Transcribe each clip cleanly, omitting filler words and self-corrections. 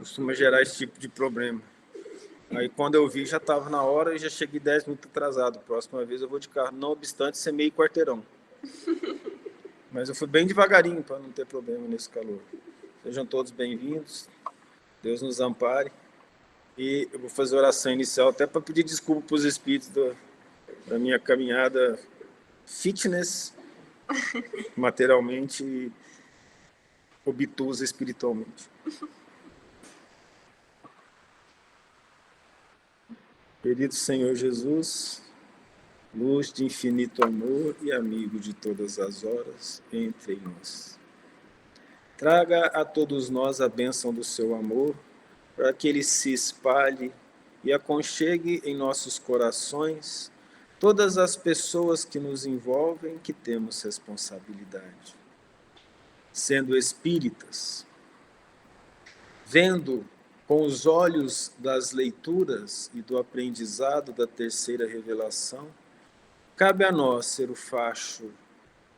costuma gerar esse tipo de problema. Aí quando eu vi, já estava na hora e já cheguei 10 minutos atrasado. Próxima vez eu vou de carro, não obstante ser meio quarteirão. Mas eu fui bem devagarinho para não ter problema nesse calor. Sejam todos bem-vindos. Deus nos ampare. E eu vou fazer a oração inicial até para pedir desculpa para os espíritos da minha caminhada fitness, materialmente e obtusa espiritualmente. Querido Senhor Jesus, luz de infinito amor e amigo de todas as horas, entre em nós. Traga a todos nós a bênção do seu amor, para que ele se espalhe e aconchegue em nossos corações todas as pessoas que nos envolvem, que temos responsabilidade. Sendo espíritas, vendo com os olhos das leituras e do aprendizado da terceira revelação, cabe a nós ser o facho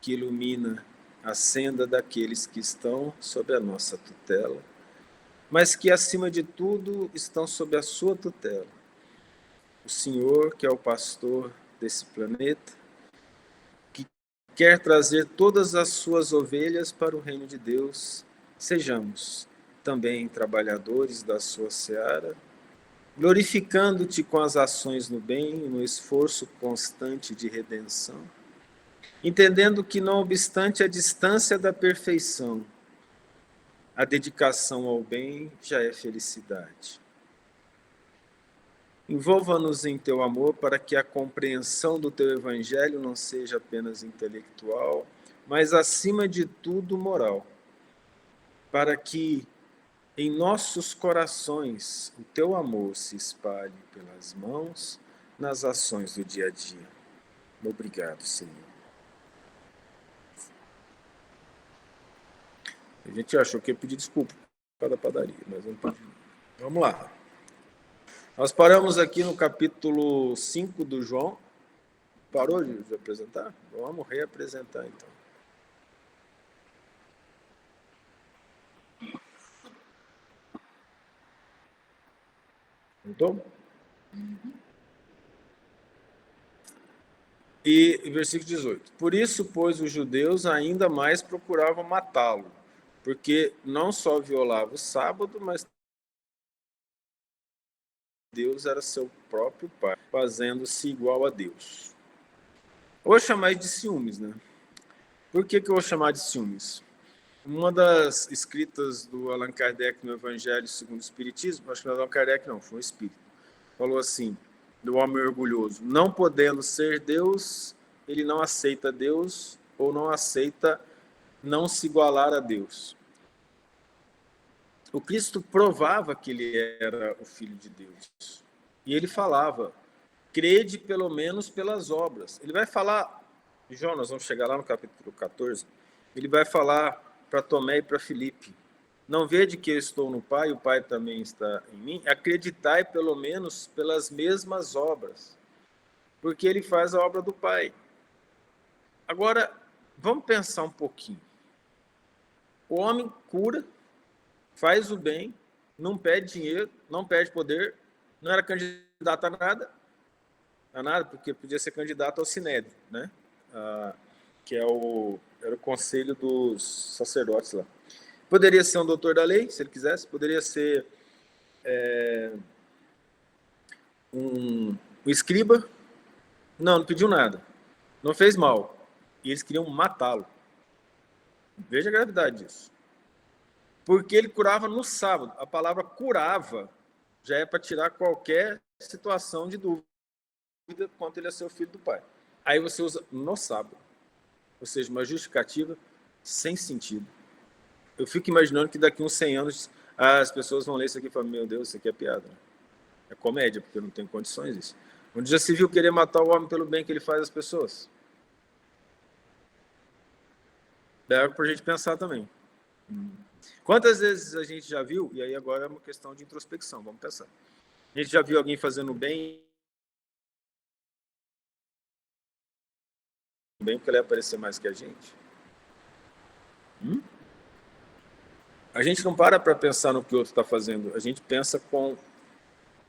que ilumina a senda daqueles que estão sob a nossa tutela, mas que, acima de tudo, estão sob a sua tutela. O Senhor, que é o pastor desse planeta, que quer trazer todas as suas ovelhas para o reino de Deus, sejamos também trabalhadores da sua seara, glorificando-te com as ações no bem e no esforço constante de redenção, entendendo que, não obstante a distância da perfeição, a dedicação ao bem já é felicidade. Envolva-nos em teu amor para que a compreensão do teu evangelho não seja apenas intelectual, mas, acima de tudo, moral. Para que em nossos corações o teu amor se espalhe pelas mãos nas ações do dia a dia. Obrigado, Senhor. A gente achou que ia pedir desculpa por causa da padaria, mas não pedi. Vamos lá. Nós paramos aqui no capítulo 5 do João. Parou de apresentar? Vamos reapresentar, então. Então? E versículo 18. Por isso, pois, os judeus ainda mais procuravam matá-lo, porque não só violava o sábado, mas Deus era seu próprio pai, fazendo-se igual a Deus. Eu vou chamar de ciúmes, né? Por que eu vou chamar de ciúmes? Uma das escritas do Allan Kardec no Evangelho segundo o Espiritismo, acho que não é Allan Kardec não, foi um espírito, falou assim, do homem orgulhoso: não podendo ser Deus, ele não aceita Deus, ou não aceita não se igualar a Deus. O Cristo provava que ele era o Filho de Deus. E ele falava: crede pelo menos pelas obras. Ele vai falar, João, nós vamos chegar lá no capítulo 14, ele vai falar para Tomé e para Filipe: não vede que eu estou no Pai, o Pai também está em mim? Acreditai pelo menos pelas mesmas obras, porque ele faz a obra do Pai. Agora, vamos pensar um pouquinho. O homem cura, faz o bem, não pede dinheiro, não pede poder, não era candidato a nada, porque podia ser candidato ao Sinédrio, né? Que era o conselho dos sacerdotes lá. Poderia ser um doutor da lei, se ele quisesse, poderia ser um escriba. Não pediu nada, não fez mal, e eles queriam matá-lo. Veja a gravidade disso. Porque ele curava no sábado. A palavra curava já é para tirar qualquer situação de dúvida quanto ele é seu filho do pai. Aí você usa no sábado, ou seja, uma justificativa sem sentido. Eu fico imaginando que daqui uns 100 anos as pessoas vão ler isso aqui e falar: meu Deus, isso aqui é piada, né? É comédia, porque não tem condições isso. Onde já se viu querer matar o homem pelo bem que ele faz às pessoas? É algo para a gente pensar também. Quantas vezes a gente já viu, e aí agora é uma questão de introspecção, vamos pensar. A gente já viu alguém fazendo bem porque ele ia aparecer mais que a gente? A gente não para pensar no que o outro está fazendo, a gente pensa com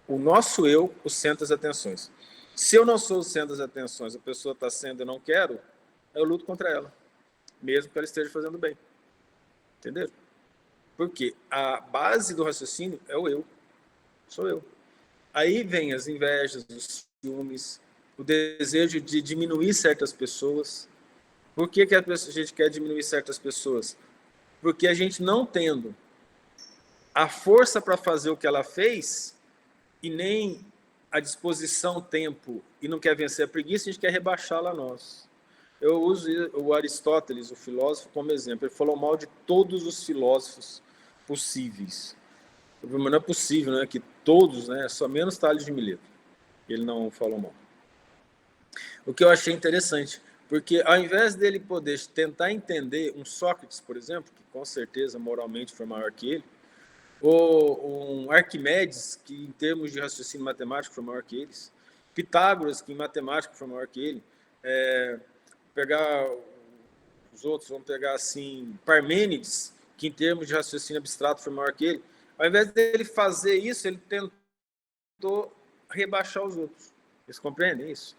o nosso eu, o centro das atenções. Se eu não sou o centro das atenções, a pessoa está sendo e eu não quero, eu luto contra ela, mesmo que ela esteja fazendo bem. Entendeu? Porque a base do raciocínio é o eu, sou eu. Aí vem as invejas, os ciúmes, o desejo de diminuir certas pessoas. Por que a gente quer diminuir certas pessoas? Porque a gente não tendo a força para fazer o que ela fez e nem a disposição, tempo, e não quer vencer a preguiça, a gente quer rebaixá-la a nós. Eu uso o Aristóteles, o filósofo, como exemplo. Ele falou mal de todos os filósofos possíveis. Mas não é possível, né, que todos, né, só menos Tales de Mileto, ele não falou mal. O que eu achei interessante, porque ao invés dele poder tentar entender um Sócrates, por exemplo, que com certeza moralmente foi maior que ele, ou um Arquimedes, que em termos de raciocínio matemático foi maior que eles, Pitágoras, que em matemática foi maior que ele, pegar os outros, vamos pegar assim, Parmênides, que em termos de raciocínio abstrato foi maior que ele, ao invés dele fazer isso, ele tentou rebaixar os outros. Vocês compreendem isso?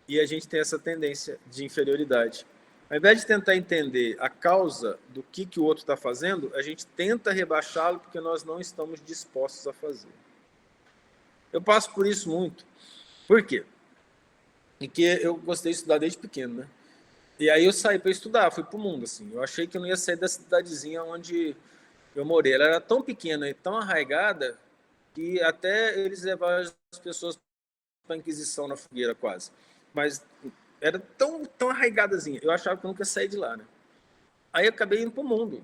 E a gente tem essa tendência de inferioridade. Ao invés de tentar entender a causa do que o outro está fazendo, a gente tenta rebaixá-lo porque nós não estamos dispostos a fazer. Eu passo por isso muito. Por quê? Porque eu gostei de estudar desde pequeno, né? E aí eu saí para estudar, fui para o mundo, assim. Eu achei que eu não ia sair da cidadezinha onde eu morei. Ela era tão pequena e tão arraigada que até eles levavam as pessoas para a Inquisição na fogueira, quase. Mas era tão arraigadazinha. Eu achava que eu nunca ia sair de lá, né? Aí eu acabei indo para o mundo.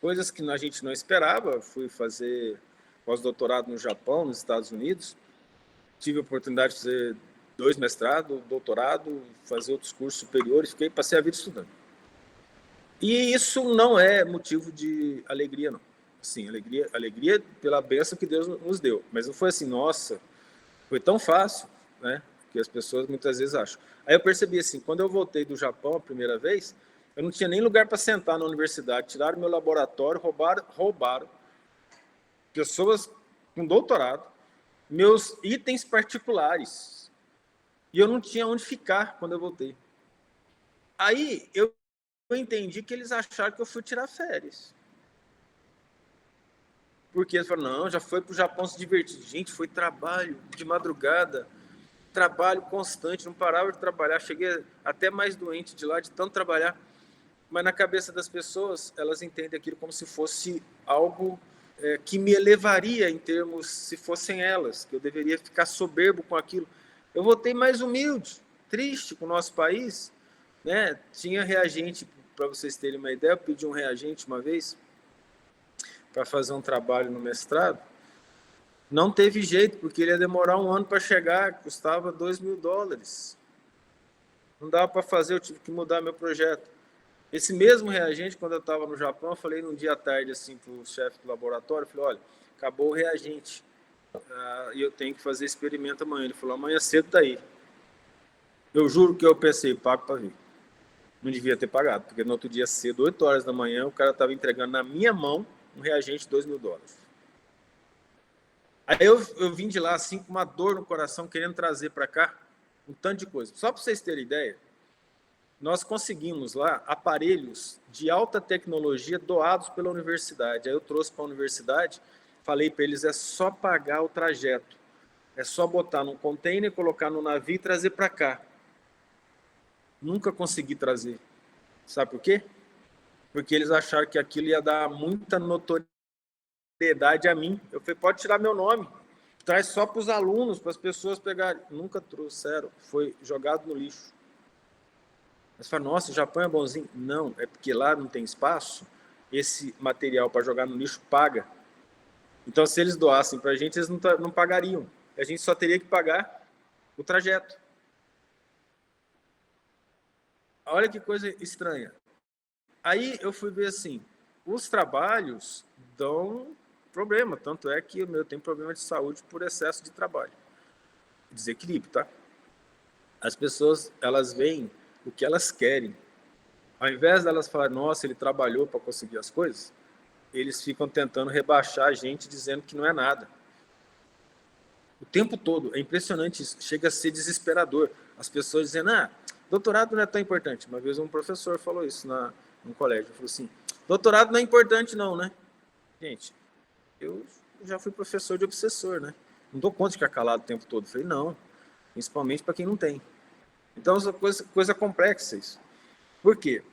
Coisas que a gente não esperava. Fui fazer pós-doutorado no Japão, nos Estados Unidos. Tive a oportunidade de fazer 2 mestrados, doutorado, fazer outros cursos superiores. Passei a vida estudando. E isso não é motivo de alegria, não. Assim, alegria pela bênção que Deus nos deu. Mas não foi assim, nossa, foi tão fácil, né? Que as pessoas muitas vezes acham. Aí eu percebi assim, quando eu voltei do Japão a primeira vez, eu não tinha nem lugar para sentar na universidade. Tiraram meu laboratório, roubaram pessoas com doutorado, meus itens particulares. E eu não tinha onde ficar quando eu voltei. Aí eu entendi que eles acharam que eu fui tirar férias. Porque eles falaram, não, já foi para o Japão se divertir. Gente, foi trabalho de madrugada, trabalho constante, não parava de trabalhar. Cheguei até mais doente de lá, de tanto trabalhar. Mas na cabeça das pessoas, elas entendem aquilo como se fosse algo que me elevaria em termos, se fossem elas, que eu deveria ficar soberbo com aquilo. Eu voltei mais humilde, triste com o nosso país, né? Tinha reagente, para vocês terem uma ideia, eu pedi um reagente uma vez para fazer um trabalho no mestrado. Não teve jeito, porque ele ia demorar 1 ano para chegar, custava $2.000. Não dava para fazer, eu tive que mudar meu projeto. Esse mesmo reagente, quando eu estava no Japão, eu falei num dia à tarde assim, para o chefe do laboratório, eu falei, olha, acabou o reagente, e eu tenho que fazer experimento amanhã. Ele falou, amanhã cedo está aí. Eu juro que eu pensei, pago para vir. Não devia ter pagado, porque no outro dia cedo, 8 horas da manhã, o cara estava entregando na minha mão um reagente de $2.000. Aí eu vim de lá assim com uma dor no coração, querendo trazer para cá um tanto de coisa. Só para vocês terem ideia, nós conseguimos lá aparelhos de alta tecnologia doados pela universidade. Aí eu trouxe para a universidade, falei para eles, é só pagar o trajeto. É só botar num container, colocar no navio e trazer para cá. Nunca consegui trazer. Sabe por quê? Porque eles acharam que aquilo ia dar muita notoriedade a mim. Eu falei, pode tirar meu nome. Traz só para os alunos, para as pessoas pegarem. Nunca trouxeram. Foi jogado no lixo. Mas fala, nossa, o Japão é bonzinho. Não, é porque lá não tem espaço. Esse material para jogar no lixo paga. Então, se eles doassem para a gente, eles não pagariam. A gente só teria que pagar o trajeto. Olha que coisa estranha. Aí eu fui ver assim, os trabalhos dão problema. Tanto é que o meu tem problema de saúde por excesso de trabalho. Desequilíbrio, tá? As pessoas, elas veem o que elas querem. Ao invés delas falar, nossa, ele trabalhou para conseguir as coisas, eles ficam tentando rebaixar a gente, dizendo que não é nada. O tempo todo. É impressionante isso. Chega a ser desesperador. As pessoas dizendo, doutorado não é tão importante. Uma vez um professor falou isso no colégio. Ele falou assim, doutorado não é importante não, né? Gente, eu já fui professor de obsessor, né? Não dou conta de ficar calado o tempo todo. Eu falei, não. Principalmente para quem não tem. Então, é coisa complexa isso. Por quê?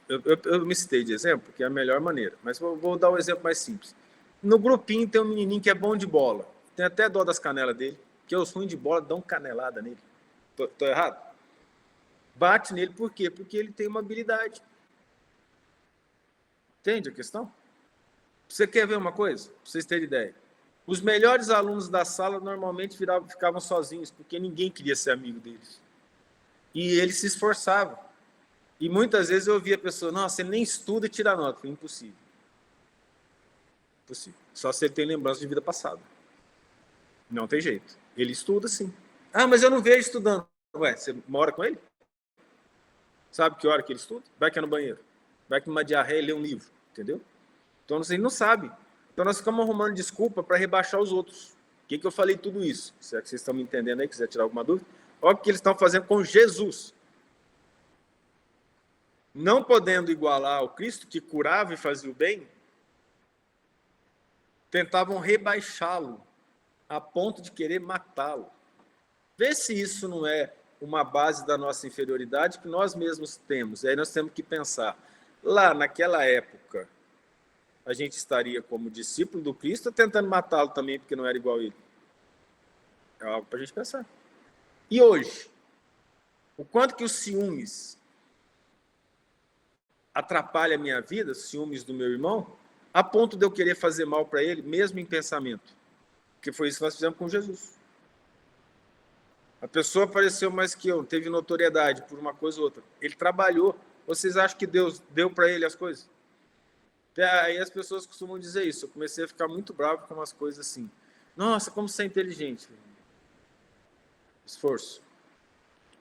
Eu me citei de exemplo, que é a melhor maneira. Mas vou dar um exemplo mais simples. No grupinho tem um menininho que é bom de bola. Tem até dó das canelas dele, que os ruins de bola dão canelada nele. Tô errado? Bate nele por quê? Porque ele tem uma habilidade. Entende a questão? Você quer ver uma coisa? Para vocês terem ideia. Os melhores alunos da sala normalmente ficavam sozinhos, porque ninguém queria ser amigo deles. E eles se esforçavam. E muitas vezes eu ouvia a pessoa, nossa, ele nem estuda e tira nota. Foi impossível. Impossível. Só se ele tem lembrança de vida passada. Não tem jeito. Ele estuda, sim. Mas eu não vejo estudando. Ué, você mora com ele? Sabe que hora que ele estuda? Vai que é no banheiro. Vai que numa diarreia lê um livro. Entendeu? Então, ele não sabe. Então, nós ficamos arrumando desculpa para rebaixar os outros. Por que eu falei tudo isso? Se é que vocês estão me entendendo aí, quiser tirar alguma dúvida. Olha o que eles estão fazendo com Jesus. Não podendo igualar ao Cristo, que curava e fazia o bem, tentavam rebaixá-lo a ponto de querer matá-lo. Vê se isso não é uma base da nossa inferioridade que nós mesmos temos. E aí nós temos que pensar, lá naquela época, a gente estaria como discípulo do Cristo tentando matá-lo também, porque não era igual a ele. É algo para a gente pensar. E hoje? O quanto que os ciúmes atrapalha a minha vida, os ciúmes do meu irmão, a ponto de eu querer fazer mal para ele, mesmo em pensamento. Porque foi isso que nós fizemos com Jesus. A pessoa apareceu mais que eu, teve notoriedade por uma coisa ou outra. Ele trabalhou. Vocês acham que Deus deu para ele as coisas? Aí as pessoas costumam dizer isso. Eu comecei a ficar muito bravo com umas coisas assim. Nossa, como você é inteligente. Esforço.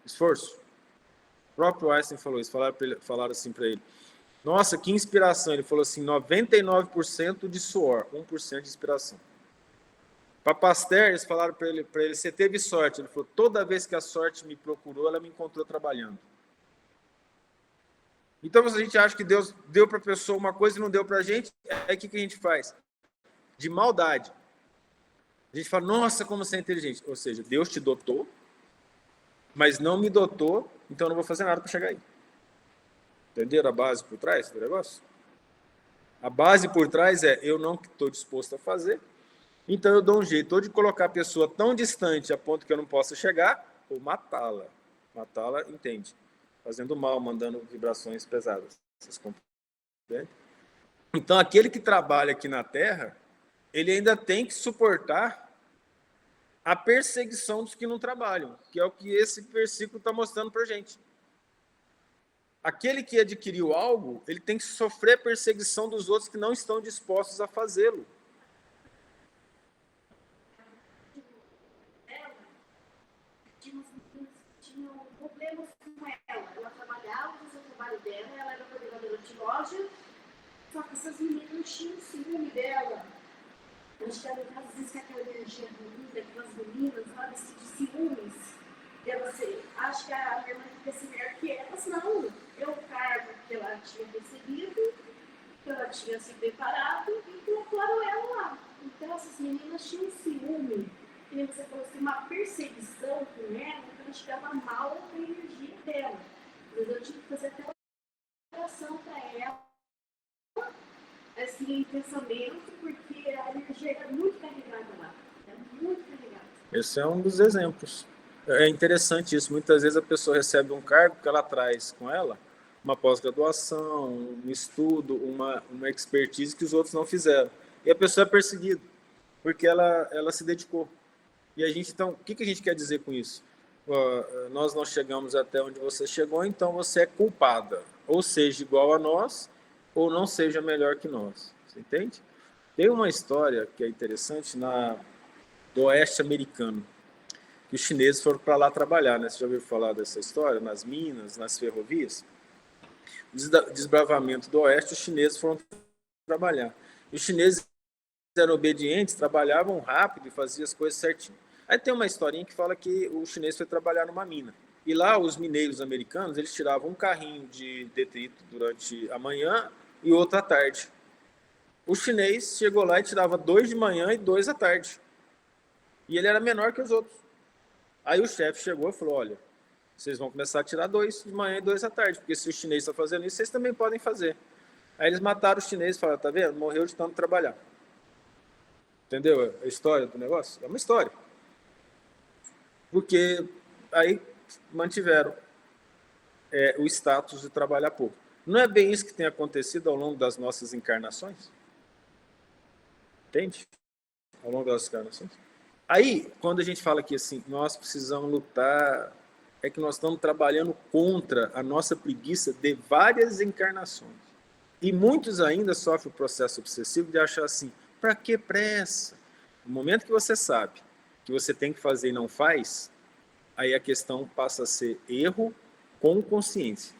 Esforço. O próprio Einstein falou isso. Falaram assim para ele. Nossa, que inspiração. Ele falou assim, 99% de suor, 1% de inspiração. Para Pasteur, eles falaram para ele, você teve sorte. Ele falou, toda vez que a sorte me procurou, ela me encontrou trabalhando. Então, se a gente acha que Deus deu para a pessoa uma coisa e não deu para a gente, aí o que a gente faz? De maldade. A gente fala, nossa, como você é inteligente. Ou seja, Deus te dotou, mas não me dotou, então eu não vou fazer nada para chegar aí. Entenderam a base por trás do negócio? A base por trás é, eu não estou disposto a fazer, então eu dou um jeito ou de colocar a pessoa tão distante a ponto que eu não possa chegar, ou matá-la. Matá-la, entende? Fazendo mal, mandando vibrações pesadas. Vocês compreendem? Então, aquele que trabalha aqui na Terra, ele ainda tem que suportar a perseguição dos que não trabalham, que é o que esse versículo está mostrando para a gente. Aquele que adquiriu algo, ele tem que sofrer a perseguição dos outros que não estão dispostos a fazê-lo. Tinham problemas com ela. Ela trabalhava, fazia o trabalho dela, ela era coordenadora de loja, só que essas meninas tinham ciúme dela. Eu acho que ela, às vezes, com aquela energia bonita, aquelas meninas, sabe, de ciúmes. Ela acha que a minha mãe fica assim melhor que elas, não. É o cargo que ela tinha recebido, que ela tinha se preparado e colocaram ela lá. Então, essas meninas tinham ciúme. E você falou assim, uma perseguição com ela, então acho que ela mal a energia dela. Mas eu tive que fazer até uma oração para ela, assim, em pensamento, porque a energia era muito carregada lá. Era muito carregada. Esse é um dos exemplos. É interessante isso. Muitas vezes a pessoa recebe um cargo que ela traz com ela, uma pós-graduação, um estudo, uma expertise que os outros não fizeram. E a pessoa é perseguida, porque ela se dedicou. E a gente, então, o que a gente quer dizer com isso? Nós não chegamos até onde você chegou, então você é culpada. Ou seja, igual a nós, ou não seja melhor que nós. Você entende? Tem uma história que é interessante do oeste americano, que os chineses foram para lá trabalhar, né? Você já ouviu falar dessa história? Nas minas, nas ferrovias? Desbravamento do oeste, os chineses foram trabalhar. Os chineses eram obedientes, trabalhavam rápido e faziam as coisas certinho. Aí tem uma historinha que fala que o chinês foi trabalhar numa mina. E lá os mineiros americanos, eles tiravam um carrinho de detrito durante a manhã e outro à tarde. O chinês chegou lá e tirava 2 de manhã e 2 à tarde. E ele era menor que os outros. Aí o chefe chegou e falou, olha, vocês vão começar a tirar 2 de manhã e 2 à tarde, porque se os chineses estão fazendo isso, vocês também podem fazer. Aí eles mataram os chineses e falaram, tá vendo? Morreu de tanto trabalhar. Entendeu a história do negócio? É uma história. Porque aí mantiveram o status de trabalhar pouco. Não é bem isso que tem acontecido ao longo das nossas encarnações? Entende? Ao longo das encarnações. Aí, quando a gente fala que assim, nós precisamos lutar, é que nós estamos trabalhando contra a nossa preguiça de várias encarnações. E muitos ainda sofrem o processo obsessivo de achar assim, para que pressa? No momento que você sabe que você tem que fazer e não faz, aí a questão passa a ser erro com consciência.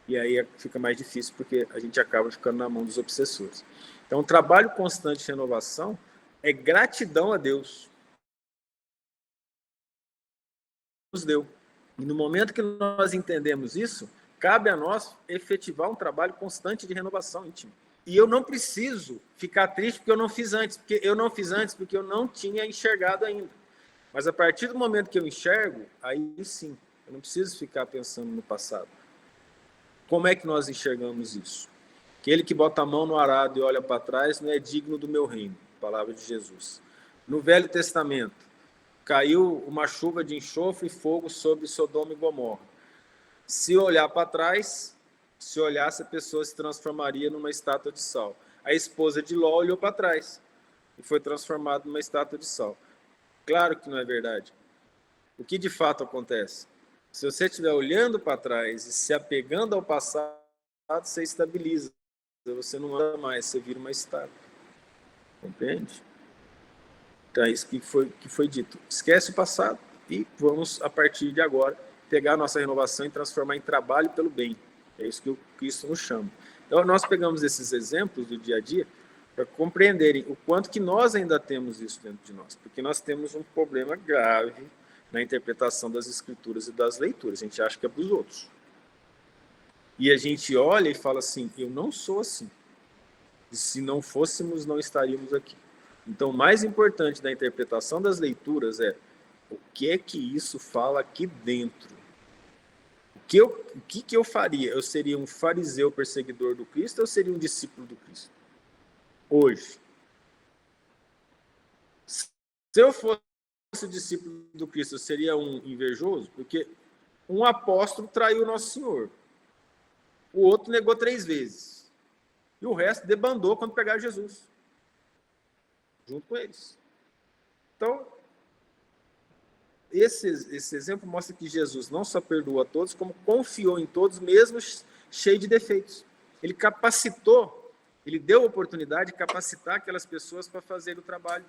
E aí fica mais difícil porque a gente acaba ficando na mão dos obsessores. Então, o trabalho constante de renovação é gratidão a Deus. Nos deu. E no momento que nós entendemos isso, cabe a nós efetivar um trabalho constante de renovação íntima. E eu não preciso ficar triste porque eu não fiz antes, porque eu não tinha enxergado ainda. Mas a partir do momento que eu enxergo, aí sim, eu não preciso ficar pensando no passado. Como é que nós enxergamos isso? Aquele que bota a mão no arado e olha para trás não é digno do meu reino, palavra de Jesus. No Velho Testamento, caiu uma chuva de enxofre e fogo sobre Sodoma e Gomorra. Se olhar para trás, se olhasse, a pessoa se transformaria numa estátua de sal. A esposa de Ló olhou para trás e foi transformada numa estátua de sal. Claro que não é verdade. O que de fato acontece? Se você estiver olhando para trás e se apegando ao passado, você estabiliza. Você não anda mais, você vira uma estátua. Compreende? Então é isso que foi dito. Esquece o passado e vamos, a partir de agora, pegar a nossa renovação e transformar em trabalho pelo bem. É isso que o Cristo nos chama. Então nós pegamos esses exemplos do dia a dia para compreenderem o quanto que nós ainda temos isso dentro de nós. Porque nós temos um problema grave na interpretação das escrituras e das leituras. A gente acha que é para os outros. E a gente olha e fala assim, eu não sou assim. E se não fôssemos, não estaríamos aqui. Então, o mais importante da interpretação das leituras é o que é que isso fala aqui dentro. O que eu faria? Eu seria um fariseu perseguidor do Cristo ou eu seria um discípulo do Cristo? Hoje. Se eu fosse discípulo do Cristo, eu seria um invejoso? Porque um apóstolo traiu o Nosso Senhor. O outro negou 3 vezes. E o resto debandou quando pegaram Jesus. Junto com eles. Então, esse exemplo mostra que Jesus não só perdoou a todos, como confiou em todos, mesmo cheio de defeitos. Ele capacitou, ele deu a oportunidade de capacitar aquelas pessoas para fazer o trabalho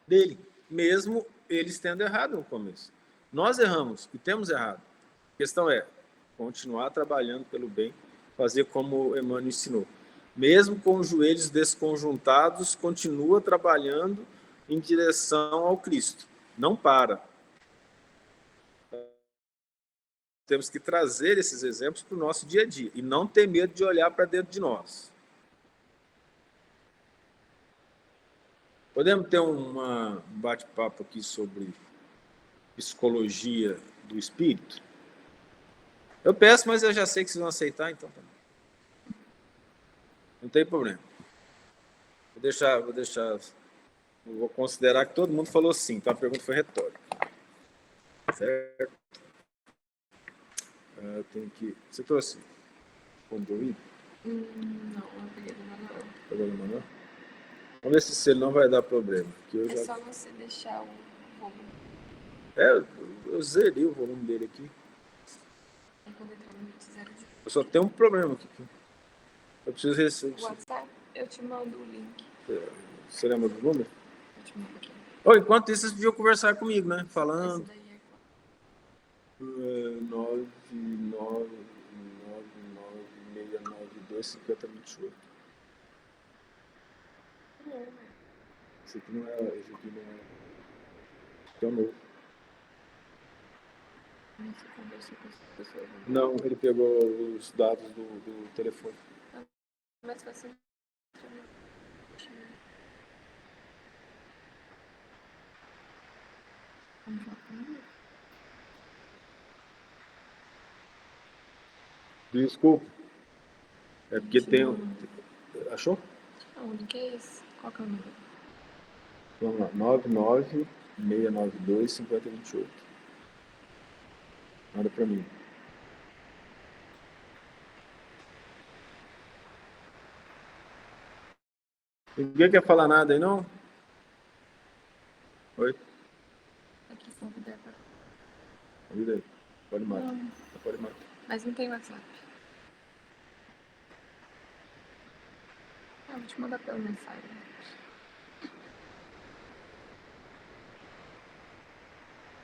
dele, mesmo eles tendo errado no começo. Nós erramos e temos errado. A questão é continuar trabalhando pelo bem, fazer como Emmanuel ensinou. Mesmo com os joelhos desconjuntados, continua trabalhando em direção ao Cristo. Não para. Temos que trazer esses exemplos para o nosso dia a dia e não ter medo de olhar para dentro de nós. Podemos ter um bate-papo aqui sobre psicologia do espírito? Eu peço, mas eu já sei que vocês vão aceitar, então tá. Não tem problema. Vou considerar que todo mundo falou sim, então a pergunta foi retórica. Certo? Eu tenho que... Você trouxe Conduído? Não, eu peguei do Manuel. Pegou no Manuel? Vamos ver se ele não vai dar problema. É só você deixar o volume. Eu zerei o volume dele aqui. Aí quando entrar no 0 de... Eu só tenho um problema aqui. Eu preciso receber. WhatsApp, eu te mando o link. Você lembra do número? Eu te mando aqui. Enquanto isso, vocês podiam conversar comigo, né? Falando. Esse daí é qual? 99969925028. Esse aqui não é. Esse aqui não é. Esse é o novo. Você conversou com as pessoas. Não, ele pegou os dados do telefone. Mas você. Vamos falar comigo? Desculpa. É porque tem. Achou? Não, o link é esse. Qual que é o número? Vamos lá. 99692-5028. Manda pra mim. Ninguém quer falar nada aí, não? Oi? Aqui, se não puder. Vida aí. Pode matar. Não, Pode matar. mas não tem WhatsApp. Ah, vou te mandar pela mensagem.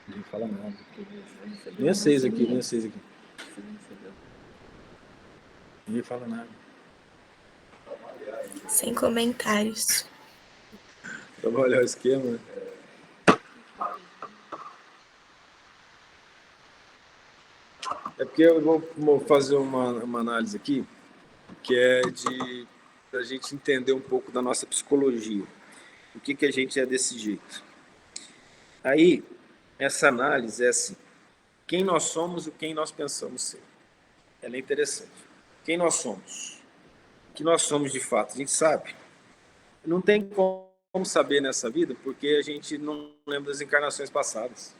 Ninguém fala nada. Você recebeu Nem um a 6 aqui, SMS. nem a 6 aqui. Você não recebeu. Ninguém fala nada. Sem comentários. Vamos olhar o esquema. É porque eu vou fazer uma análise aqui, que é de a gente entender um pouco da nossa psicologia. O que a gente é desse jeito. Aí, essa análise é assim, quem nós somos e quem nós pensamos ser. Ela é interessante. Quem nós somos? O que nós somos de fato? A gente sabe. Não tem como saber nessa vida, porque a gente não lembra das encarnações passadas.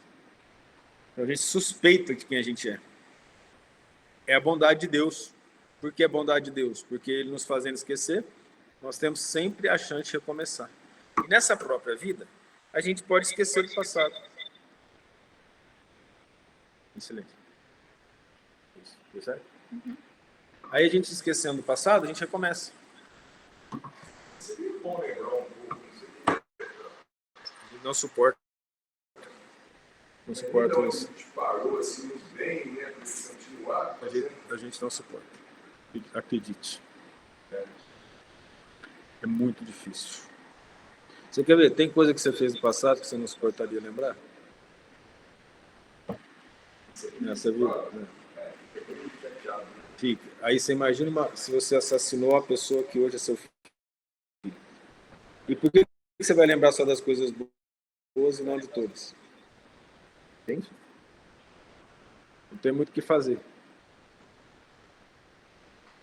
Então, a gente suspeita de quem a gente é. É a bondade de Deus. Por que a bondade de Deus? Porque Ele nos fazendo esquecer, nós temos sempre a chance de recomeçar. E nessa própria vida, a gente pode esquecer do passado. Excelente. Isso, deu certo? Uhum. Aí a gente esquecendo do passado, a gente recomeça. Não suporta. Não suporta isso. A gente não suporta. Acredite. É muito difícil. Você quer ver? Tem coisa que você fez no passado que você não suportaria lembrar? Nessa vida? Né? Fica. Aí você imagina se você assassinou uma pessoa que hoje é seu filho. E por que você vai lembrar só das coisas boas e não de todas? Entende? Não tem muito o que fazer.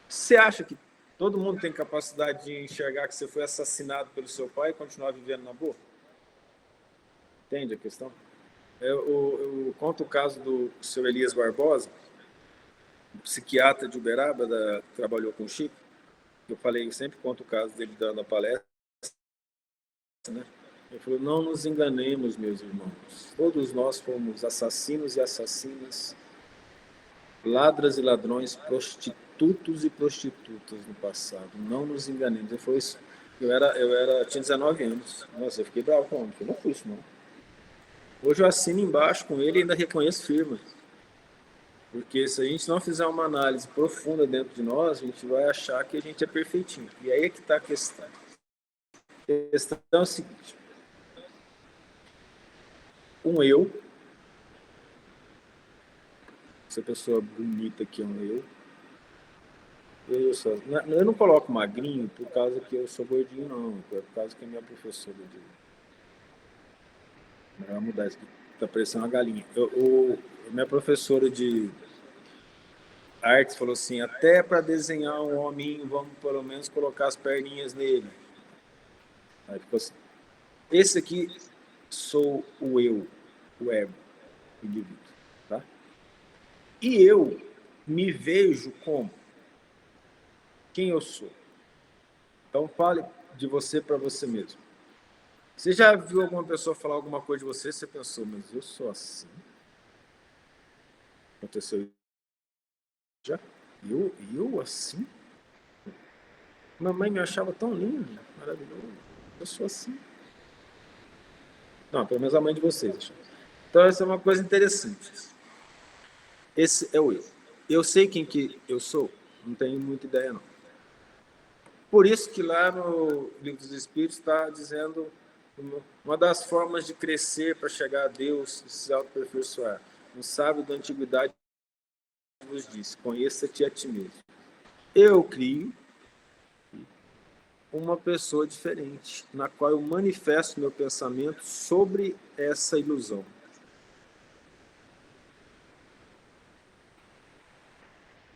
Você acha que todo mundo tem capacidade de enxergar que você foi assassinado pelo seu pai e continuar vivendo na boa? Entende a questão? Eu conto o caso do seu Elias Barbosa, um psiquiatra de Uberaba, que trabalhou com o Chico. Eu falei, eu sempre conto o caso dele dando a palestra. Né? Ele falou, não nos enganemos, meus irmãos. Todos nós fomos assassinos e assassinas, ladras e ladrões, prostitutos e prostitutas no passado. Não nos enganemos. Ele falou isso. Tinha 19 anos. Nossa, eu fiquei bravo com ele. Eu não fui isso, não. Hoje eu assino embaixo com ele e ainda reconheço firme. Porque se a gente não fizer uma análise profunda dentro de nós, a gente vai achar que a gente é perfeitinho. E aí é que está a questão. A questão é o seguinte. Um eu, essa pessoa bonita aqui é um eu. Eu não coloco magrinho por causa que eu sou gordinho, não. É por causa que a minha professora de... Melhor mudar isso aqui. Tá parecendo uma galinha. Minha professora de artes falou assim, até para desenhar um hominho, vamos pelo menos colocar as perninhas nele. Aí ficou assim. Esse aqui sou o eu, o ego, o indivíduo. Tá? E eu me vejo como quem eu sou. Então fale de você para você mesmo. Você já viu alguma pessoa falar alguma coisa de você, você pensou, mas eu sou assim? Aconteceu isso já? Eu assim? Mamãe me achava tão lindo, maravilhoso. Eu sou assim. Não, pelo menos a mãe de vocês. Então essa é uma coisa interessante. Esse é o eu. Eu sei quem que eu sou? Não tenho muita ideia, não. Por isso que lá no Livro dos Espíritos está dizendo Uma das formas de crescer para chegar a Deus e se autoaperfeiçoar. Um sábio da antiguidade vos disse: conheça-te a ti mesmo. Eu crio uma pessoa diferente, na qual eu manifesto meu pensamento sobre essa ilusão.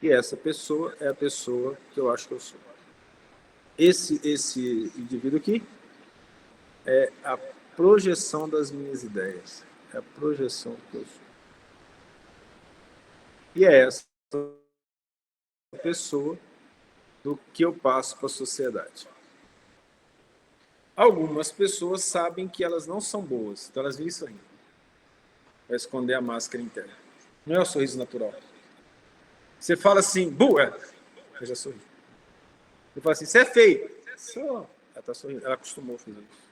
E essa pessoa é a pessoa que eu acho que eu sou. Esse indivíduo aqui é a projeção das minhas ideias. É a projeção que eu sou. E é essa pessoa do que eu passo para a sociedade. Algumas pessoas sabem que elas não são boas, então elas vêm sorrindo para esconder a máscara interna. Não é o sorriso natural. Você fala assim, boa, eu já sorri. Você fala assim, você é feio. Sou. Ela está sorrindo, ela acostumou a fazer isso.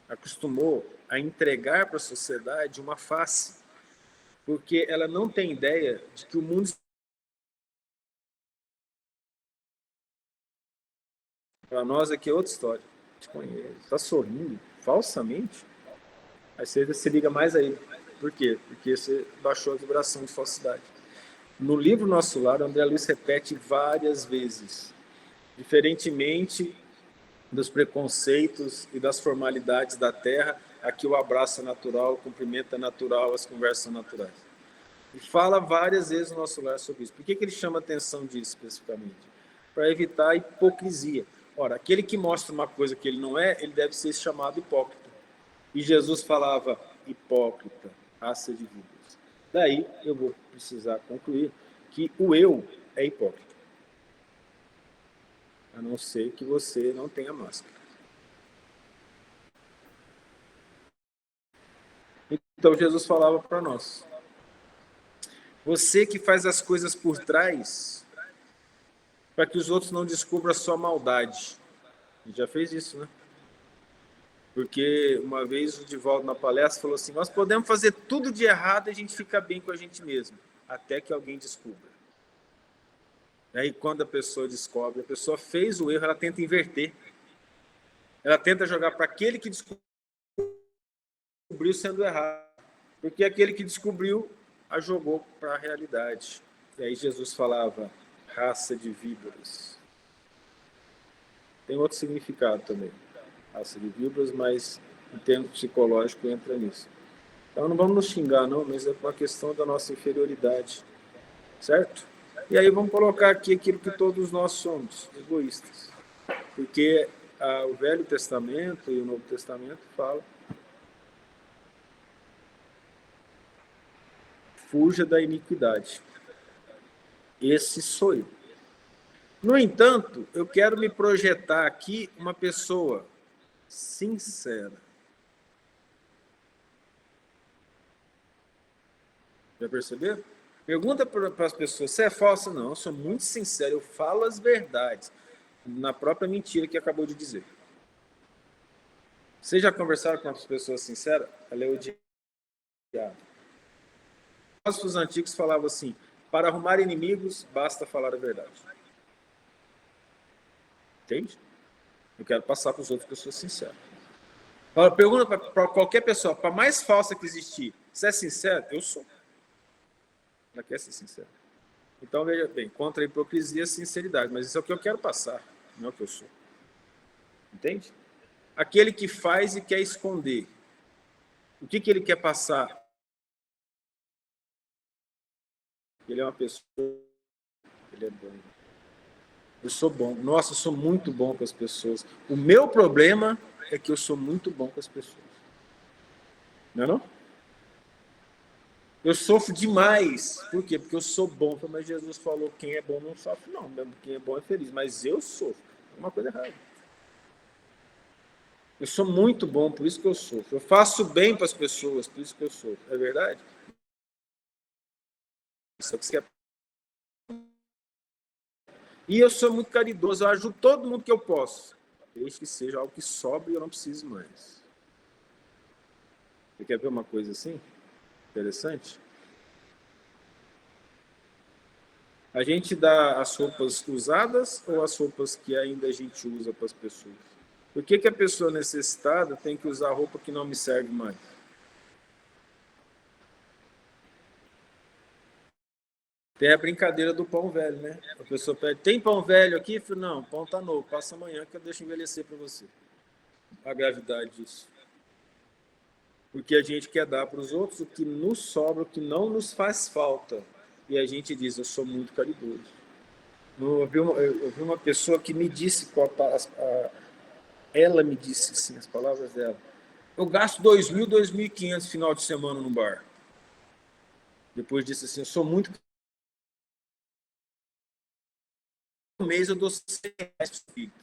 Acostumou a entregar para a sociedade uma face, porque ela não tem ideia de que o mundo... Para nós aqui é outra história. Te conheço. Está sorrindo falsamente? Aí você se liga mais a ele. Por quê? Porque você baixou a vibração de falsidade. No livro Nosso Lar, André Luiz repete várias vezes, diferentemente dos preconceitos e das formalidades da Terra, aqui o abraço é natural, o cumprimento é natural, as conversas são naturais. E fala várias vezes no Nosso Lar sobre isso. Por que ele chama atenção disso especificamente? Para evitar a hipocrisia. Ora, aquele que mostra uma coisa que ele não é, ele deve ser chamado hipócrita. E Jesus falava, hipócrita, raça de víboras. Daí eu vou precisar concluir que o eu é hipócrita. A não ser que você não tenha máscara. Então Jesus falava para nós, você que faz as coisas por trás, para que os outros não descubram a sua maldade. A gente já fez isso, né? Porque uma vez o Divaldo na palestra falou assim, nós podemos fazer tudo de errado e a gente fica bem com a gente mesmo, até que alguém descubra. E aí quando a pessoa descobre, a pessoa fez o erro, ela tenta inverter. Ela tenta jogar para aquele que descobriu sendo errado. Porque aquele que descobriu a jogou para a realidade. E aí Jesus falava, raça de víboras. Tem outro significado também. Raça de víboras, mas em termos psicológicos entra nisso. Então não vamos nos xingar não, mas é uma questão da nossa inferioridade, certo? E aí vamos colocar aqui aquilo que todos nós somos, egoístas. Porque o Velho Testamento e o Novo Testamento falam fuja da iniquidade. Esse sou eu. No entanto, eu quero me projetar aqui uma pessoa sincera. Já perceberam? Pergunta para as pessoas, você é falsa? Não, eu sou muito sincero, eu falo as verdades, na própria mentira que acabou de dizer. Vocês já conversaram com uma pessoa sincera? Ela é odiada. Os filósofos antigos falavam assim, para arrumar inimigos, basta falar a verdade. Entende? Eu quero passar para os outros que eu sou sincero. Pergunta para qualquer pessoa, para mais falsa que existir, você é sincero? Eu sou. Ela quer ser sincera. Então, veja bem, contra a hipocrisia, sinceridade. Mas isso é o que eu quero passar, não é o que eu sou. Entende? Aquele que faz e quer esconder. O que ele quer passar? Ele é uma pessoa... Ele é bom. Eu sou bom. Nossa, eu sou muito bom com as pessoas. O meu problema é que eu sou muito bom com as pessoas. Não é não? Eu sofro demais. Por quê? Porque eu sou bom. Mas Jesus falou, quem é bom não sofre, não. Quem é bom é feliz. Mas eu sofro. É uma coisa errada. Eu sou muito bom, por isso que eu sofro. Eu faço bem para as pessoas, por isso que eu sofro. É verdade? Isso é o que você quer. E eu sou muito caridoso. Eu ajudo todo mundo que eu posso. Desde que seja algo que sobre e eu não preciso mais. Você quer ver uma coisa assim? Interessante? A gente dá as roupas usadas ou as roupas que ainda a gente usa para as pessoas? Por que que a pessoa necessitada tem que usar roupa que não me serve mais? Tem a brincadeira do pão velho, né? A pessoa pede, tem pão velho aqui? Eu falo, não, pão tá novo, passa amanhã que eu deixo envelhecer para você. A gravidade disso. Porque a gente quer dar para os outros o que nos sobra, o que não nos faz falta. E a gente diz, eu sou muito caridoso. Eu vi uma pessoa que me disse, ela me disse assim, as palavras dela, eu gasto 2.000, 2.500 final de semana no bar. Depois disse assim, eu sou muito... Um mês eu dou 100 reais por espírito.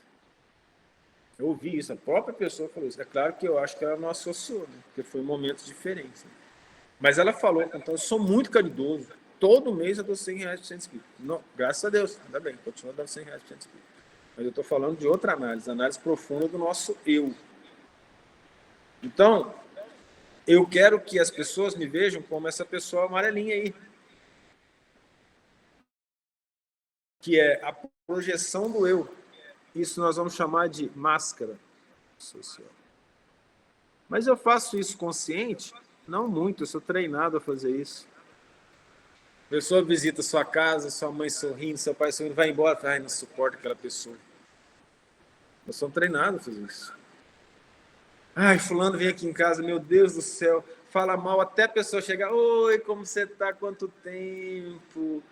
Eu ouvi isso, a própria pessoa falou isso. É claro que eu acho que ela não associou, né? Porque foi momentos diferentes. Né? Mas ela falou, então, eu sou muito caridoso. Todo mês eu dou 100 reais por 100 espírito. Não, graças a Deus, ainda bem, continua dando 100 reais por 100 espírito. Mas eu estou falando de outra análise profunda do nosso eu. Então, eu quero que as pessoas me vejam como essa pessoa amarelinha aí. Que é a projeção do eu. Isso nós vamos chamar de máscara social. Mas eu faço isso consciente? Não muito, eu sou treinado a fazer isso. A pessoa visita sua casa, sua mãe sorrindo, seu pai sorrindo, vai embora, ai, não suporto aquela pessoa. Nós somos treinados a fazer isso. Ai, fulano vem aqui em casa, meu Deus do céu, fala mal até a pessoa chegar, oi, como você tá, quanto tempo?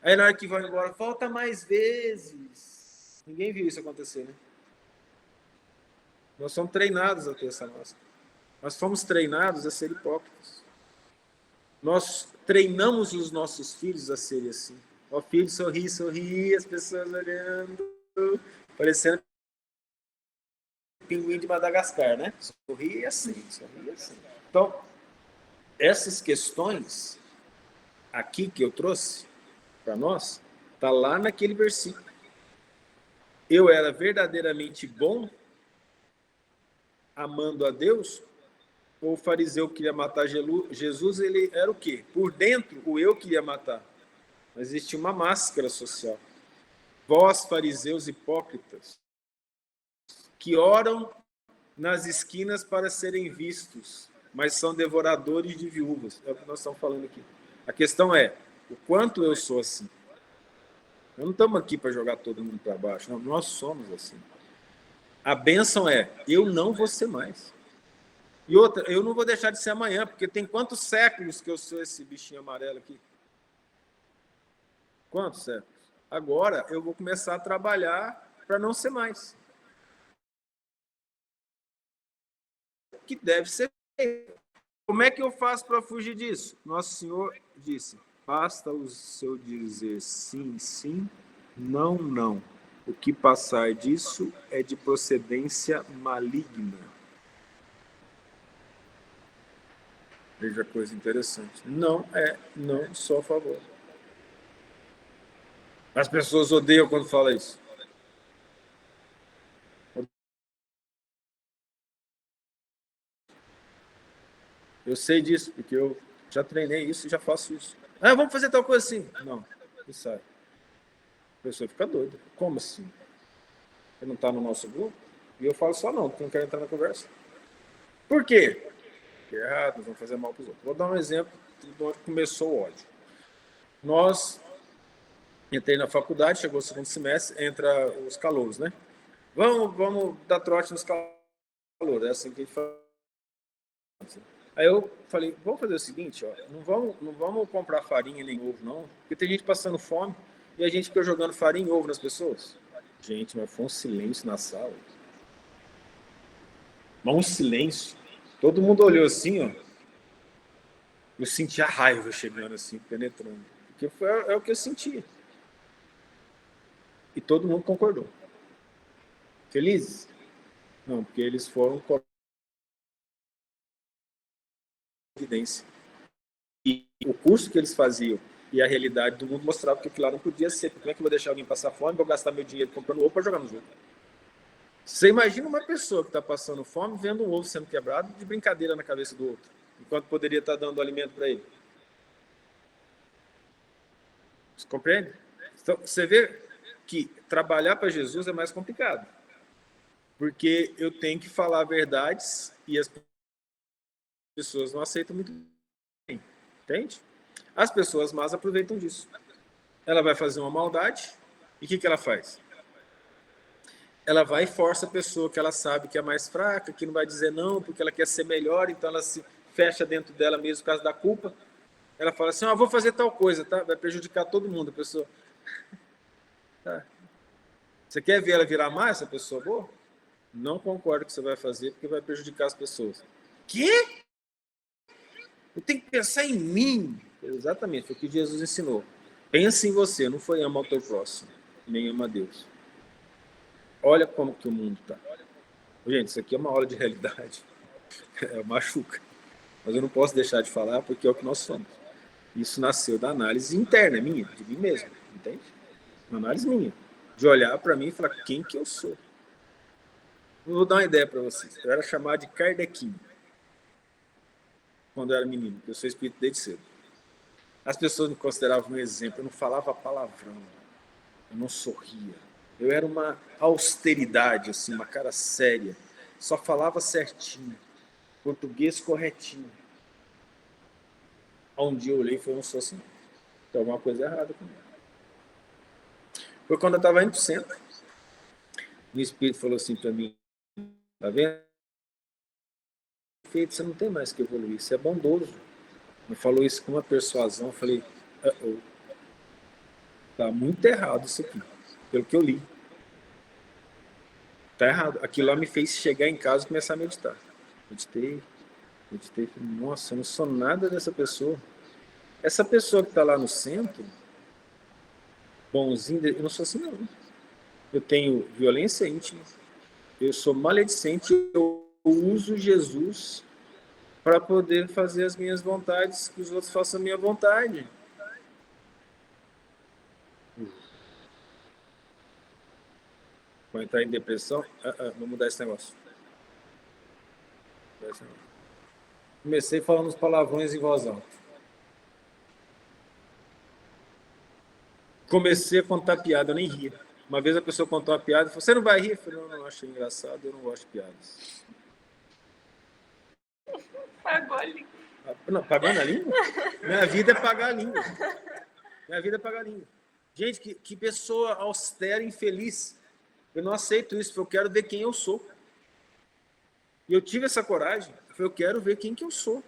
Aí na hora que vai embora, volta mais vezes. Ninguém viu isso acontecer, né? Nós somos treinados a ter essa máscara. Nós fomos treinados a ser hipócritas. Nós treinamos os nossos filhos a serem assim. Ó, filho, sorri, sorri, as pessoas olhando, parecendo pinguim de Madagascar, né? Sorri assim, sorri assim. Então, essas questões aqui que eu trouxe para nós, tá lá naquele versículo. Eu era verdadeiramente bom, amando a Deus, ou o fariseu queria matar Jesus, ele era o quê? Por dentro, o eu queria matar. Mas existia uma máscara social. Vós, fariseus hipócritas, que oram nas esquinas para serem vistos, mas são devoradores de viúvas. É o que nós estamos falando aqui. A questão é, o quanto eu sou assim? Nós não estamos aqui para jogar todo mundo para baixo. Não, nós somos assim. A bênção é, eu não vou ser mais. E outra, eu não vou deixar de ser amanhã, porque tem quantos séculos que eu sou esse bichinho amarelo aqui? Quantos séculos? Agora eu vou começar a trabalhar para não ser mais. Que deve ser feito. Como é que eu faço para fugir disso? Nosso Senhor disse, basta o seu dizer sim, sim, não, não. O que passar disso é de procedência maligna. Veja coisa interessante. Não é, não sou a favor. As pessoas odeiam quando fala isso. Eu sei disso, porque eu já treinei isso e já faço isso. Ah, vamos fazer tal coisa assim. Não, e sai. A pessoa fica doida. Como assim? Você não está no nosso grupo? E eu falo só não, porque não quero entrar na conversa. Por quê? Porque é errado, nós vamos fazer mal para os outros. Vou dar um exemplo de onde começou o ódio. Nós entrei na faculdade, chegou o segundo semestre, entra os calouros, né? Vamos dar trote nos calouros. É assim que a gente faz. Aí eu falei, vamos fazer o seguinte, ó, não vamos comprar farinha nem ovo, não, porque tem gente passando fome e a gente fica jogando farinha e ovo nas pessoas. Gente, mas foi um silêncio na sala. Mas um silêncio. Todo mundo olhou assim, ó. Eu senti a raiva chegando assim, penetrando. Porque é o que eu sentia. E todo mundo concordou. Felizes? Não, porque eles foram evidência. E o curso que eles faziam e a realidade do mundo mostrava que aquilo lá não podia ser. Como é que eu vou deixar alguém passar fome, vou gastar meu dinheiro comprando ovo para jogar no jogo? Você imagina uma pessoa que está passando fome, vendo um ovo sendo quebrado de brincadeira na cabeça do outro, enquanto poderia estar dando alimento para ele. Você compreende? Então, você vê que trabalhar para Jesus é mais complicado. Porque eu tenho que falar verdades e as pessoas não aceitam muito bem, entende? As pessoas más aproveitam disso. Ela vai fazer uma maldade e o que ela faz? Ela vai e força a pessoa que ela sabe que é mais fraca, que não vai dizer não, porque ela quer ser melhor, então ela se fecha dentro dela mesmo por causa da culpa. Ela fala assim, vou fazer tal coisa, tá? Vai prejudicar todo mundo. A pessoa, tá. Você quer ver ela virar mais, essa pessoa boa? Não concordo com o que você vai fazer, porque vai prejudicar as pessoas. Quê? Eu tenho que pensar em mim. Exatamente, foi o que Jesus ensinou. Pensa em você, não foi ama ao teu próximo, nem ama a Deus. Olha como que o mundo está. Gente, isso aqui é uma aula de realidade. É machuca. Mas eu não posso deixar de falar porque é o que nós somos. Isso nasceu da análise interna minha, de mim mesmo, entende? Uma análise minha. De olhar para mim e falar quem que eu sou. Eu vou dar uma ideia para vocês. Eu era chamado de Kardequinho. Quando eu era menino, eu sou espírito desde cedo. As pessoas me consideravam um exemplo. Eu não falava palavrão. Eu não sorria. Eu era uma austeridade, assim, uma cara séria. Só falava certinho. Português corretinho. Um dia eu olhei e falei, não sou assim. Tem alguma coisa errada comigo. Foi quando eu estava indo para o centro. O espírito falou assim para mim, tá vendo? Você não tem mais que evoluir, você é bondoso. Me falou isso com uma persuasão, eu falei, tá muito errado isso aqui, pelo que eu li. Tá errado. Aquilo lá me fez chegar em casa e começar a meditar. Meditei, falei, nossa, eu não sou nada dessa pessoa. Essa pessoa que está lá no centro, bonzinho, eu não sou assim não. Eu tenho violência íntima, eu sou maledicente, eu uso Jesus para poder fazer as minhas vontades, que os outros façam a minha vontade. Vou entrar em depressão? Vou mudar esse negócio. Comecei falando os palavrões em voz alta. Comecei a contar piada, eu nem ria. Uma vez a pessoa contou uma piada e falou, você não vai rir? Eu falei, não, achei engraçado, eu não gosto de piadas. Pagou a língua. Não, pagando a língua? Minha vida é pagar a língua. Minha vida é pagar a língua. Gente, que pessoa austera e infeliz. Eu não aceito isso, eu quero ver quem eu sou. E eu tive essa coragem, eu quero ver quem que eu sou.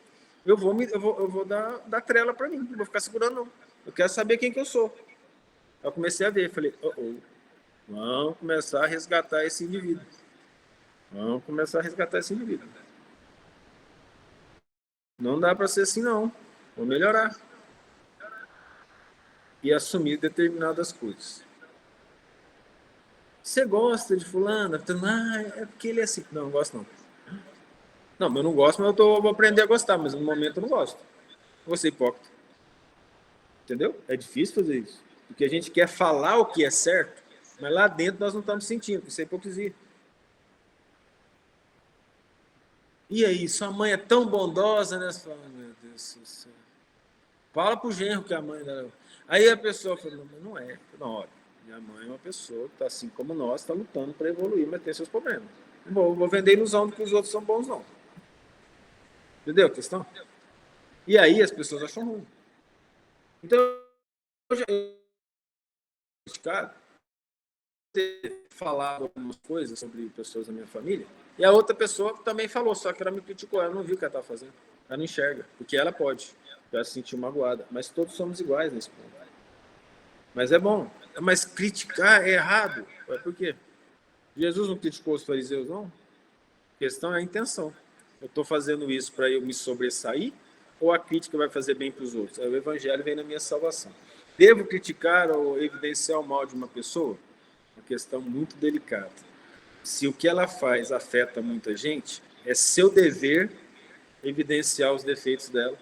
Eu vou dar trela para mim, não vou ficar segurando não. Eu quero saber quem que eu sou. Eu comecei a ver, falei, vamos começar a resgatar esse indivíduo. Vamos começar a resgatar esse indivíduo. Não dá para ser assim não, vou melhorar. E assumir determinadas coisas. Você gosta de fulano? É porque ele é assim. Não gosto não. Não, mas eu não gosto, mas eu vou aprender a gostar, mas no momento eu não gosto. Eu vou ser hipócrita. Entendeu? É difícil fazer isso. Porque a gente quer falar o que é certo, mas lá dentro nós não estamos sentindo, isso é hipocrisia. E aí, sua mãe é tão bondosa, né? Você fala, meu Deus do céu. Fala pro genro que a mãe dela. Aí a pessoa fala, não é. Não, olha, minha mãe é uma pessoa que está assim como nós, está lutando para evoluir, mas tem seus problemas. Não vou vender ilusão de que os outros são bons, não. Entendeu a questão? E aí as pessoas acham ruim. Então, eu já ter falado algumas coisas sobre pessoas da minha família, e a outra pessoa também falou, só que ela me criticou, ela não viu o que ela estava fazendo. Ela não enxerga, porque ela pode. Ela se sentiu magoada. Mas todos somos iguais nesse ponto. Mas é bom. Mas criticar é errado. Por quê? Jesus não criticou os fariseus, não? A questão é a intenção. Eu estou fazendo isso para eu me sobressair ou a crítica vai fazer bem para os outros? O evangelho vem na minha salvação. Devo criticar ou evidenciar o mal de uma pessoa? Uma questão muito delicada. Se o que ela faz afeta muita gente, é seu dever evidenciar os defeitos dela.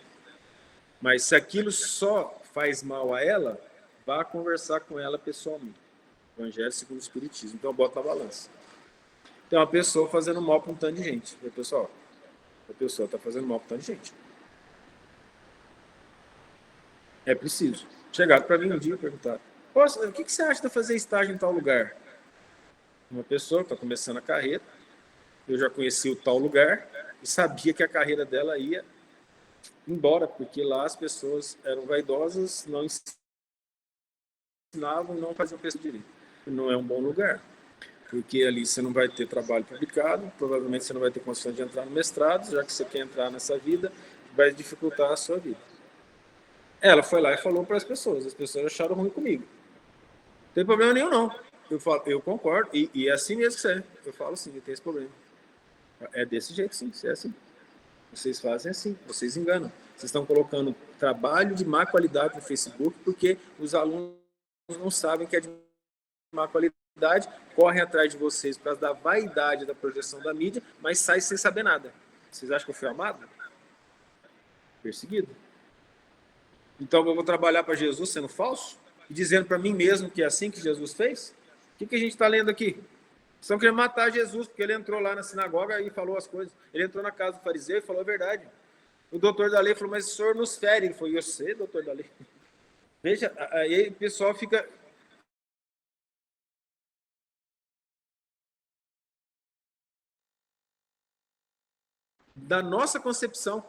Mas se aquilo só faz mal a ela, vá conversar com ela pessoalmente. Evangelho segundo o Espiritismo. Então, bota na balança. Tem uma pessoa fazendo mal para um tanto de gente. E, pessoal, a pessoa está fazendo mal para um tanto de gente. É preciso. Chegaram para mim um dia e perguntaram, o que você acha de fazer estágio em tal lugar? Uma pessoa que está começando a carreira, eu já conhecia o tal lugar e sabia que a carreira dela ia embora, porque lá as pessoas eram vaidosas, não ensinavam, não faziam pesquisa direito. Não é um bom lugar, porque ali você não vai ter trabalho publicado, provavelmente você não vai ter condições de entrar no mestrado, já que você quer entrar nessa vida, vai dificultar a sua vida. Ela foi lá e falou para as pessoas acharam ruim comigo. Não tem problema nenhum, não. Eu concordo, e é assim mesmo que você é. Eu falo assim, tem esse problema. É desse jeito, sim, é assim. Vocês fazem assim, vocês enganam. Vocês estão colocando trabalho de má qualidade no Facebook porque os alunos não sabem que é de má qualidade, correm atrás de vocês por causa da vaidade da projeção da mídia, mas saem sem saber nada. Vocês acham que eu fui amado? Perseguido. Então eu vou trabalhar para Jesus sendo falso? E dizendo para mim mesmo que é assim que Jesus fez? O que a gente está lendo aqui? Estão querendo matar Jesus, porque ele entrou lá na sinagoga e falou as coisas. Ele entrou na casa do fariseu e falou a verdade. O doutor da lei falou, mas o senhor nos fere. Ele falou, eu sei, doutor da lei. Veja, aí o pessoal fica... Da nossa concepção,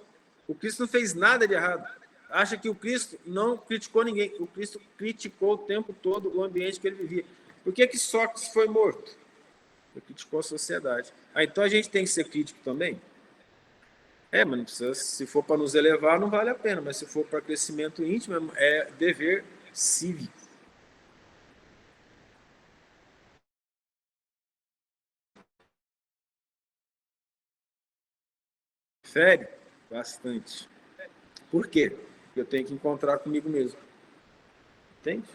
o Cristo não fez nada de errado. Acha que o Cristo não criticou ninguém. O Cristo criticou o tempo todo o ambiente que ele vivia. Por que Sócrates foi morto? Ele criticou a sociedade. Então a gente tem que ser crítico também? Mas não precisa, se for para nos elevar, não vale a pena. Mas se for para crescimento íntimo, é dever cívico. Fere bastante. Por quê? Eu tenho que encontrar comigo mesmo. Entende?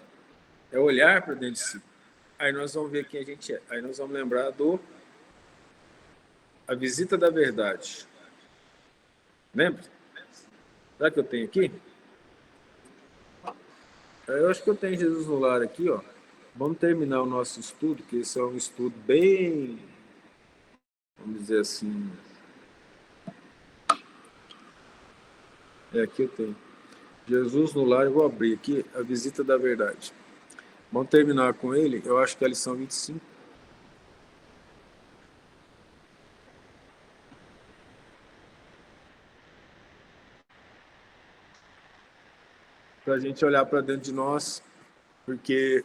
É olhar para dentro de si. Aí nós vamos ver quem a gente é. Aí nós vamos lembrar A Visita da Verdade. Lembra? Será que eu tenho aqui? Eu acho que eu tenho Jesus no Lar aqui, ó. Vamos terminar o nosso estudo, que esse é um estudo bem, vamos dizer assim... Aqui eu tenho. Jesus no Lar, eu vou abrir aqui, A Visita da Verdade. Vamos terminar com ele, eu acho que é a lição 25. Para a gente olhar para dentro de nós, porque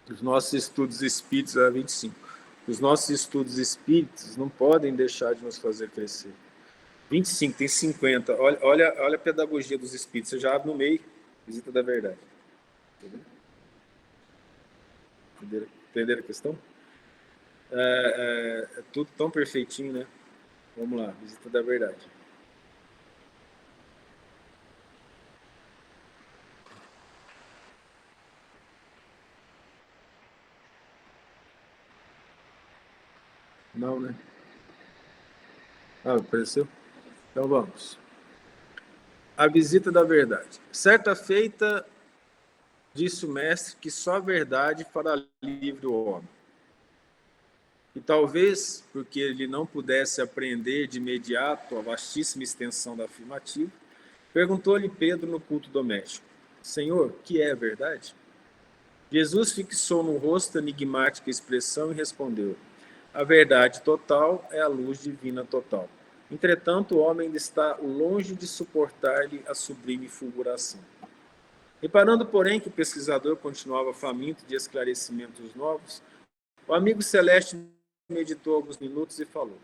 os nossos estudos espíritos é 25. Os nossos estudos espíritos não podem deixar de nos fazer crescer. 25, tem 50. Olha a pedagogia dos espíritos. Você já abre no meio, Visita da Verdade. Entenderam a questão? É tudo tão perfeitinho, né? Vamos lá, Visita da Verdade. Não, né? Apareceu? Então vamos. A Visita da Verdade. Certa feita, disse o mestre que só a verdade fará livre o homem. E talvez, porque ele não pudesse apreender de imediato a vastíssima extensão da afirmativa, perguntou-lhe Pedro no culto doméstico: Senhor, que é a verdade? Jesus fixou no rosto a enigmática expressão e respondeu: a verdade total é a luz divina total. Entretanto, o homem ainda está longe de suportar-lhe a sublime fulguração. Reparando, porém, que o pesquisador continuava faminto de esclarecimentos novos, o amigo celeste meditou alguns minutos e falou: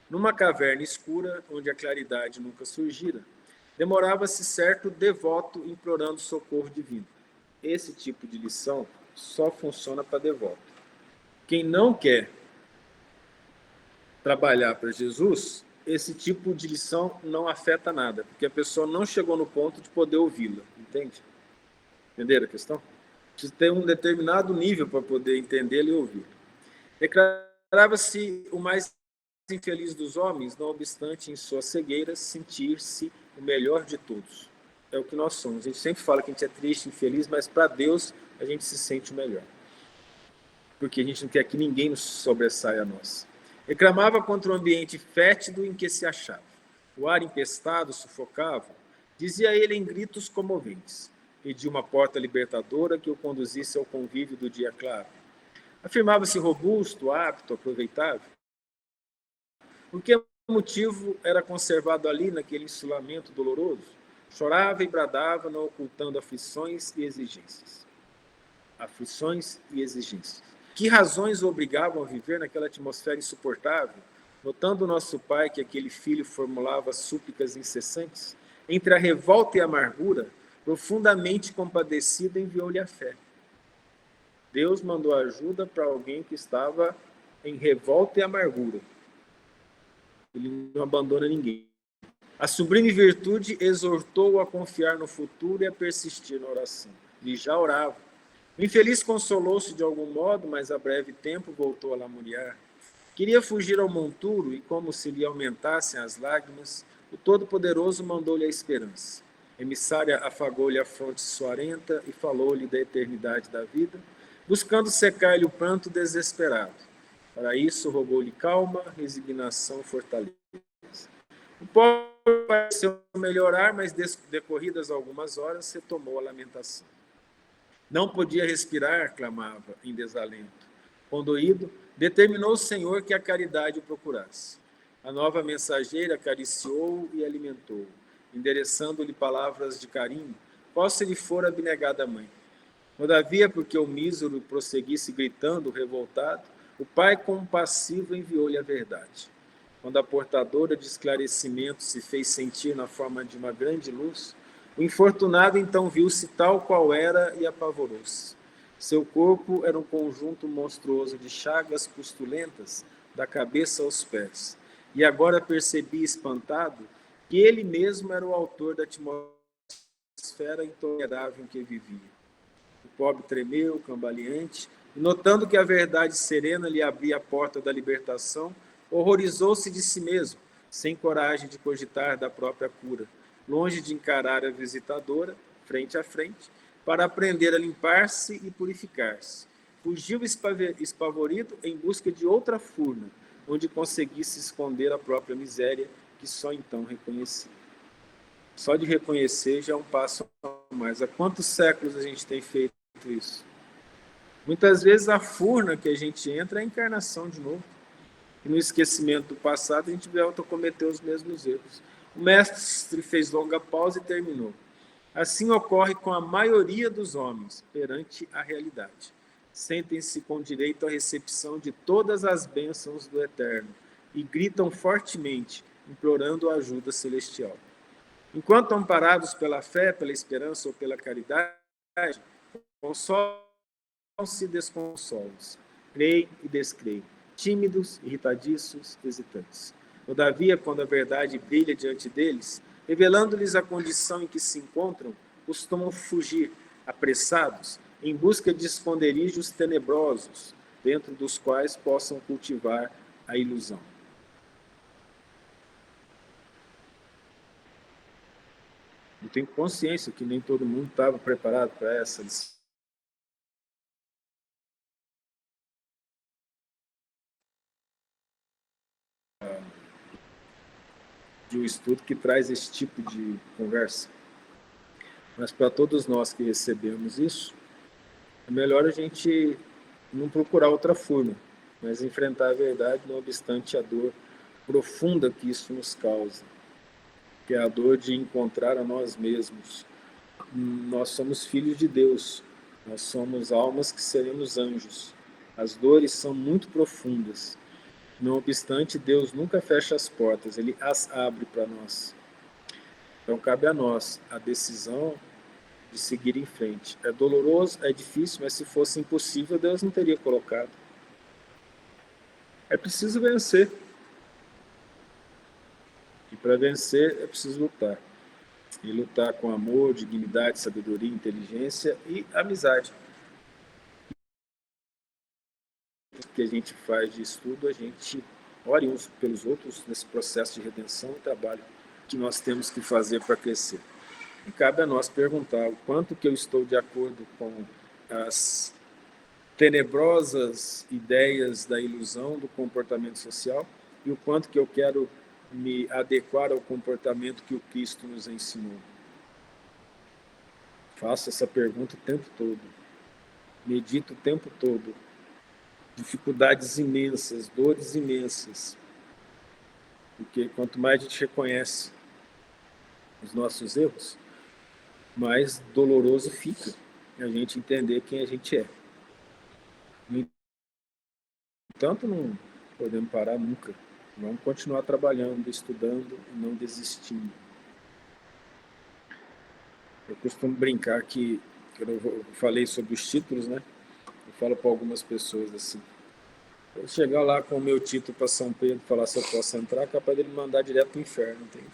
numa caverna escura, onde a claridade nunca surgira, demorava-se certo devoto implorando socorro divino. Esse tipo de lição só funciona para devoto. Quem não quer trabalhar para Jesus, esse tipo de lição não afeta nada, porque a pessoa não chegou no ponto de poder ouvi-la, entende? Entenderam a questão? Precisa ter um determinado nível para poder entendê-la e ouvi-la. Declarava-se o mais infeliz dos homens, não obstante, em sua cegueira, sentir-se o melhor de todos. É o que nós somos. A gente sempre fala que a gente é triste, infeliz, mas para Deus a gente se sente o melhor. Porque a gente não quer que ninguém nos sobressaia a nós. Reclamava contra o ambiente fétido em que se achava. O ar empestado sufocava. Dizia ele em gritos comoventes. Pedia uma porta libertadora que o conduzisse ao convívio do dia claro. Afirmava-se robusto, apto, aproveitável. Por que motivo era conservado ali, naquele insulamento doloroso? Chorava e bradava, não ocultando aflições e exigências. Aflições e exigências. Que razões o obrigavam a viver naquela atmosfera insuportável? Notando nosso pai que aquele filho formulava súplicas incessantes, entre a revolta e a amargura, profundamente compadecido, enviou-lhe a fé. Deus mandou ajuda para alguém que estava em revolta e amargura. Ele não abandona ninguém. A sublime virtude exortou-o a confiar no futuro e a persistir na oração. Ele já orava. O infeliz consolou-se de algum modo, mas a breve tempo voltou a lamuriar. Queria fugir ao monturo e, como se lhe aumentassem as lágrimas, o Todo-Poderoso mandou-lhe a esperança. A emissária afagou-lhe a fronte suarenta e falou-lhe da eternidade da vida, buscando secar-lhe o pranto desesperado. Para isso, rogou-lhe calma, resignação, fortaleza. O pobre pareceu melhorar, mas decorridas algumas horas, retomou a lamentação. Não podia respirar, clamava, em desalento. Condoído, determinou o Senhor que a caridade o procurasse. A nova mensageira acariciou-o e alimentou-o, endereçando-lhe palavras de carinho, qual se lhe fora abnegada mãe. Todavia, porque o mísero prosseguisse gritando, revoltado, o pai compassivo enviou-lhe a verdade. Quando a portadora de esclarecimento se fez sentir na forma de uma grande luz, o infortunado então viu-se tal qual era e apavorou-se. Seu corpo era um conjunto monstruoso de chagas pustulentas, da cabeça aos pés. E agora percebi, espantado, que ele mesmo era o autor da atmosfera intolerável em que vivia. O pobre tremeu, cambaleante, e notando que a verdade serena lhe abria a porta da libertação, horrorizou-se de si mesmo, sem coragem de cogitar da própria cura, longe de encarar a visitadora, frente a frente, para aprender a limpar-se e purificar-se. Fugiu espavorido em busca de outra furna, onde conseguisse esconder a própria miséria, que só então reconhecia. Só de reconhecer já é um passo a mais. Há quantos séculos a gente tem feito isso? Muitas vezes a furna que a gente entra é a encarnação de novo. E no esquecimento do passado a gente volta a cometer os mesmos erros. O mestre fez longa pausa e terminou. Assim ocorre com a maioria dos homens perante a realidade. Sentem-se com direito à recepção de todas as bênçãos do Eterno e gritam fortemente, implorando a ajuda celestial. Enquanto amparados pela fé, pela esperança ou pela caridade, consolam-se e desconsolam-se, creem e descreem, tímidos, irritadiços, hesitantes. Todavia, quando a verdade brilha diante deles, revelando-lhes a condição em que se encontram, costumam fugir, apressados, em busca de esconderijos tenebrosos, dentro dos quais possam cultivar a ilusão. Eu tenho consciência que nem todo mundo estava preparado para essa lição. De um estudo que traz esse tipo de conversa. Mas para todos nós que recebemos isso, é melhor a gente não procurar outra furna, mas enfrentar a verdade, não obstante a dor profunda que isso nos causa, que é a dor de encontrar a nós mesmos. Nós somos filhos de Deus, nós somos almas que seremos anjos. As dores são muito profundas. Não obstante, Deus nunca fecha as portas, Ele as abre para nós. Então, cabe a nós a decisão de seguir em frente. É doloroso, é difícil, mas se fosse impossível, Deus não teria colocado. É preciso vencer. E para vencer, é preciso lutar. E lutar com amor, dignidade, sabedoria, inteligência e amizade. O que a gente faz de estudo, a gente ore uns pelos outros nesse processo de redenção e trabalho que nós temos que fazer para crescer. E cabe a nós perguntar o quanto que eu estou de acordo com as tenebrosas ideias da ilusão do comportamento social e o quanto que eu quero me adequar ao comportamento que o Cristo nos ensinou. Faço essa pergunta o tempo todo. Medito o tempo todo. Dificuldades imensas, dores imensas. Porque quanto mais a gente reconhece os nossos erros, mais doloroso fica a gente entender quem a gente é. No entanto, não podemos parar nunca. Vamos continuar trabalhando, estudando e não desistindo. Eu costumo brincar que eu falei sobre os títulos, né? Eu falo para algumas pessoas assim: eu chegar lá com o meu título para São Pedro e falar se eu posso entrar, é capaz dele me mandar direto para o inferno, entende?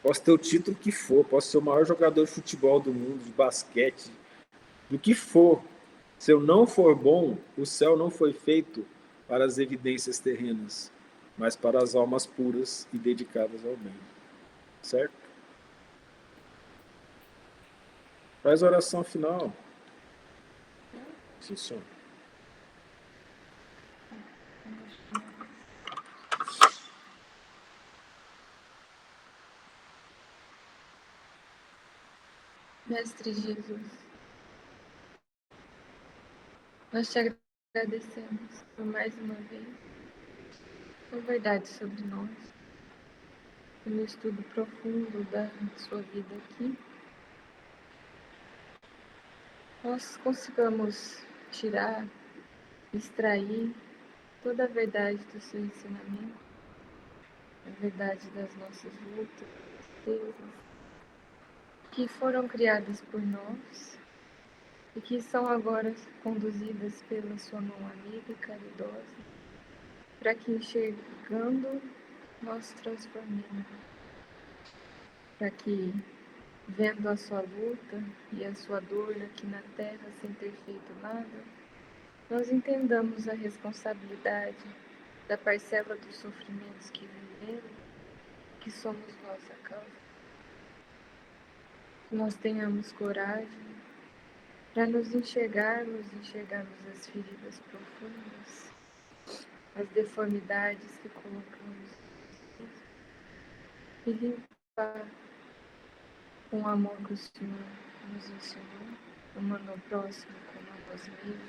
Posso ter o título que for, posso ser o maior jogador de futebol do mundo, de basquete, do que for. Se eu não for bom, o céu não foi feito para as evidências terrenas, mas para as almas puras e dedicadas ao bem. Certo? Faz a oração final. Sim, senhor. Mestre Jesus, nós te agradecemos por mais uma vez a verdade sobre nós, pelo estudo profundo da sua vida aqui. Nós consigamos tirar, extrair toda a verdade do seu ensinamento, a verdade das nossas lutas, tristezas, que foram criadas por nós e que são agora conduzidas pela sua mão amiga e caridosa, para que enxergando nós transformemos, para que vendo a sua luta e a sua dor aqui na terra sem ter feito nada, nós entendamos a responsabilidade da parcela dos sofrimentos que vivemos, que somos nós a causa. Que nós tenhamos coragem para nos enxergarmos as feridas profundas, as deformidades que colocamos e limpar com o amor que o Senhor nos ensinou, amando ao próximo como a nós mesmos,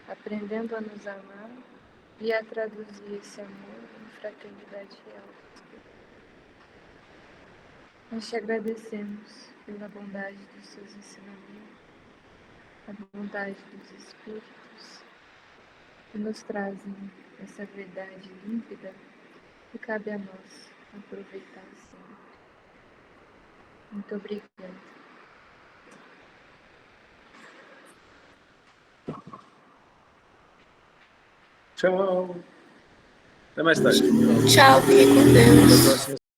aprendendo a nos amar e a traduzir esse amor em fraternidade real. Nós te agradecemos pela bondade dos seus ensinamentos, a bondade dos Espíritos que nos trazem essa verdade límpida que cabe a nós aproveitar sempre. Muito obrigada. Tchau. Até mais tarde. Tchau, fique com Deus. Até a próxima.